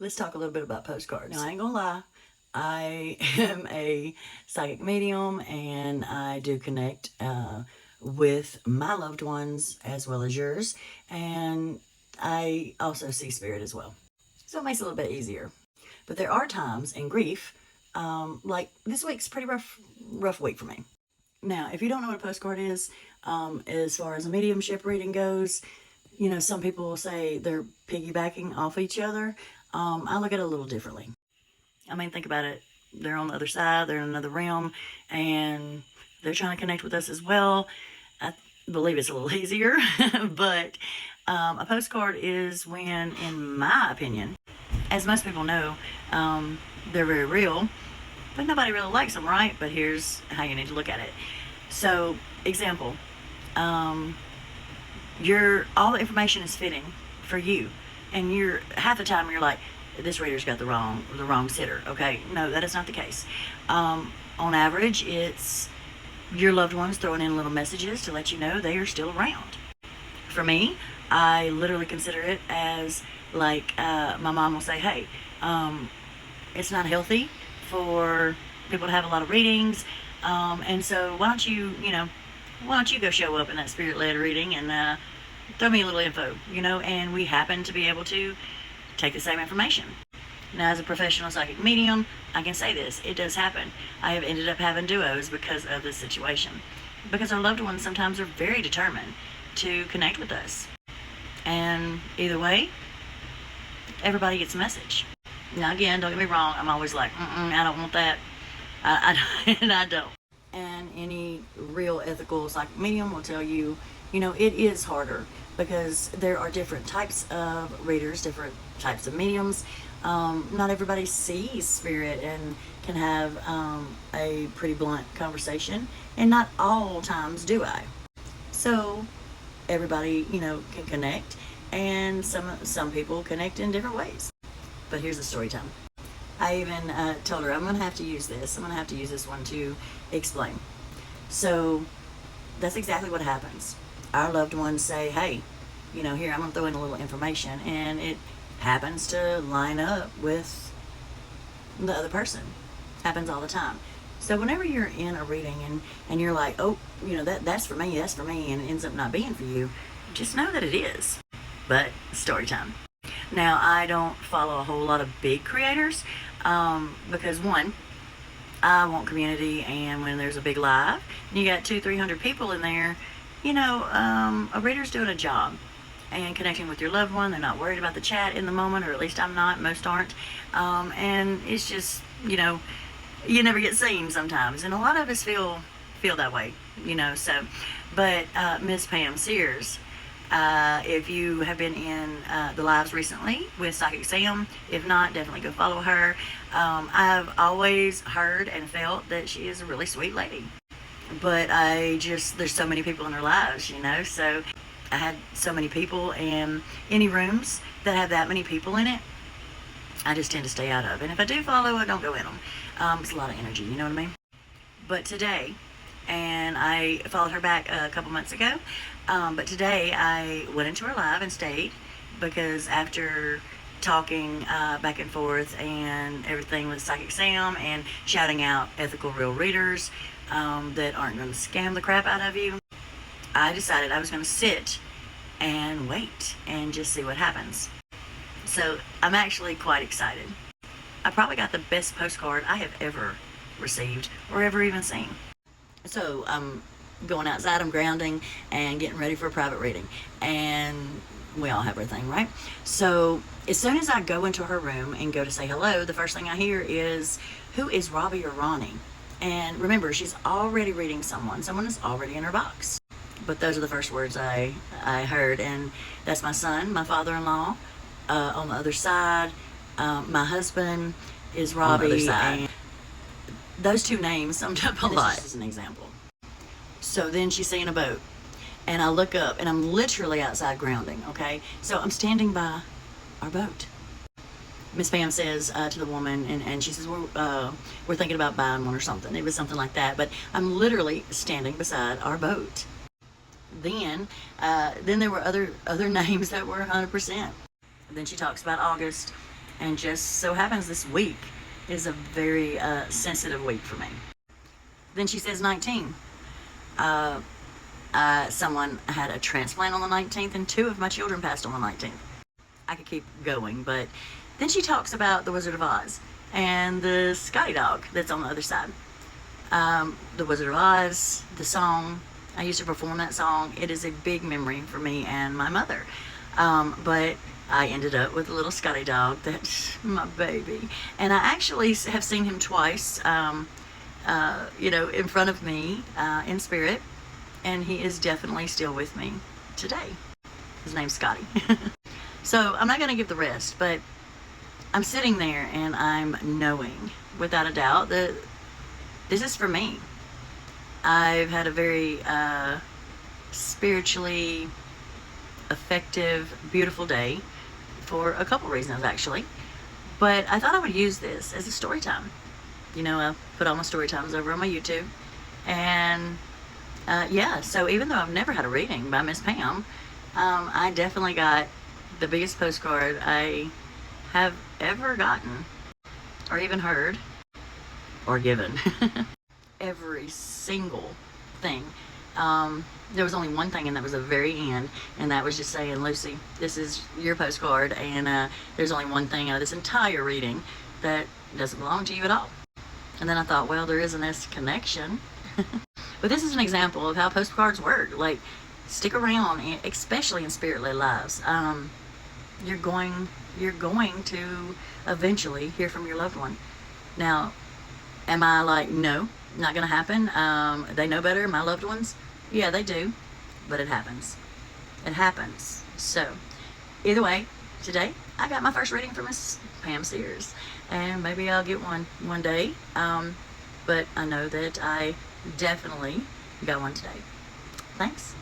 let's talk a little bit about postcards. Now, I ain't gonna lie, I am a psychic medium and I do connect with my loved ones as well as yours, and I also see spirit as well. So it makes it a little bit easier. But there are times in grief, like this week's a pretty rough week for me. Now, if you don't know what a postcard is, as far as a mediumship reading goes, you know, some people will say they're piggybacking off each other. I look at it a little differently. I mean, think about it. They're on the other side, they're in another realm, and they're trying to connect with us as well. I believe it's a little easier, but a postcard is when, in my opinion, as most people know, they're very real, but nobody really likes them, right? But here's how you need to look at it. So, example, all the information is fitting for you, and you're half the time you're like, this reader's got the wrong sitter. Okay, no, that is not the case. On average, it's your loved ones throwing in little messages to let you know they are still around. For me, I literally consider it as like my mom will say, hey, it's not healthy for people to have a lot of readings, and so why don't you go show up in that spirit-led reading and throw me a little info, and we happen to be able to take the same information. Now, as a professional psychic medium, I can say this, it does happen. I have ended up having duos because of this situation, because our loved ones sometimes are very determined to connect with us, and either way, everybody gets a message. Now, again, don't get me wrong, I'm always like, I don't want that, and I don't. And any real ethical psychic medium will tell you, it is harder because there are different types of readers, different types of mediums. Not everybody sees spirit and can have a pretty blunt conversation, and not all times do I. So everybody, can connect, and some people connect in different ways. But here's the story time. I even told her I'm going to have to use this. I'm going to have to use this one to explain. So that's exactly what happens. Our loved ones say, hey, here, I'm going to throw in a little information, and it happens to line up with the other person. Happens all the time. So whenever you're in a reading and you're like, oh, that's for me, and it ends up not being for you, just know that it is. But story time. Now, I don't follow a whole lot of big creators because, one, I want community, and when there's a big live and you got 200-300 people in there, a reader's doing a job and connecting with your loved one. They're not worried about the chat in the moment, or at least I'm not. Most aren't. And it's just, you never get seen sometimes, and a lot of us feel that way, So, but Miss Pam Sears, if you have been in the lives recently with Psychic Sam, if not, definitely go follow her. I've always heard and felt that she is a really sweet lady, but there's so many people in her lives, so I had so many people, and any rooms that have that many people in it, I just tend to stay out of. And if I do follow, I don't go in them. It's a lot of energy, you know what I mean? But today, and I followed her back a couple months ago, but today I went into her live and stayed, because after talking back and forth and everything with Psychic Sam and shouting out ethical real readers that aren't going to scam the crap out of you, I decided I was going to sit and wait and just see what happens. So I'm actually quite excited. I probably got the best postcard I have ever received or ever even seen. So I'm going outside, I'm grounding and getting ready for a private reading, and we all have our thing, right? So as soon as I go into her room and go to say hello, the first thing I hear is, who is Robbie or Ronnie? And remember, she's already reading someone is already in her box. But those are the first words I heard, and that's my son, my father-in-law, on the other side. My husband is Robbie, on the other side. And those two names summed up a lot. This is an example. So then she's seeing a boat, and I look up, and I'm literally outside grounding, okay? So I'm standing by our boat. Miss Pam says to the woman, and she says, we're thinking about buying one or something. It was something like that, but I'm literally standing beside our boat. Then there were other names that were 100%. Then she talks about August, And just so happens this week is a very sensitive week for me. Then she says 19. Someone had a transplant on the 19th, and 2 of my children passed on the 19th. I could keep going, but then she talks about The Wizard of Oz and the Scotty dog that's on the other side. The Wizard of Oz, the song, I used to perform that song. It is a big memory for me and my mother. But I ended up with a little Scotty dog. That's my baby. And I actually have seen him twice, in front of me in spirit. And he is definitely still with me today. His name's Scotty. So I'm not going to give the rest, but I'm sitting there and I'm knowing without a doubt that this is for me. I've had a very spiritually effective, beautiful day for a couple reasons actually. But I thought I would use this as a story time. I put all my story times over on my YouTube. And so even though I've never had a reading by Miss Pam, I definitely got the biggest postcard I have ever gotten, or even heard, or given. Every single thing. There was only one thing, and that was the very end, and that was just saying, Lucy, this is your postcard, and there's only one thing out of this entire reading that doesn't belong to you at all. And then I thought, well, there isn't this connection. But this is an example of how postcards work. Like, stick around, especially in spirit-led lives. You're going to eventually hear from your loved one. Now, am I like, no, not going to happen? They know better, my loved ones? Yeah, they do, but it happens. It happens. So, either way, today I got my first reading from Miss Pam Sears, and maybe I'll get one day. But I know that I definitely got one today. Thanks.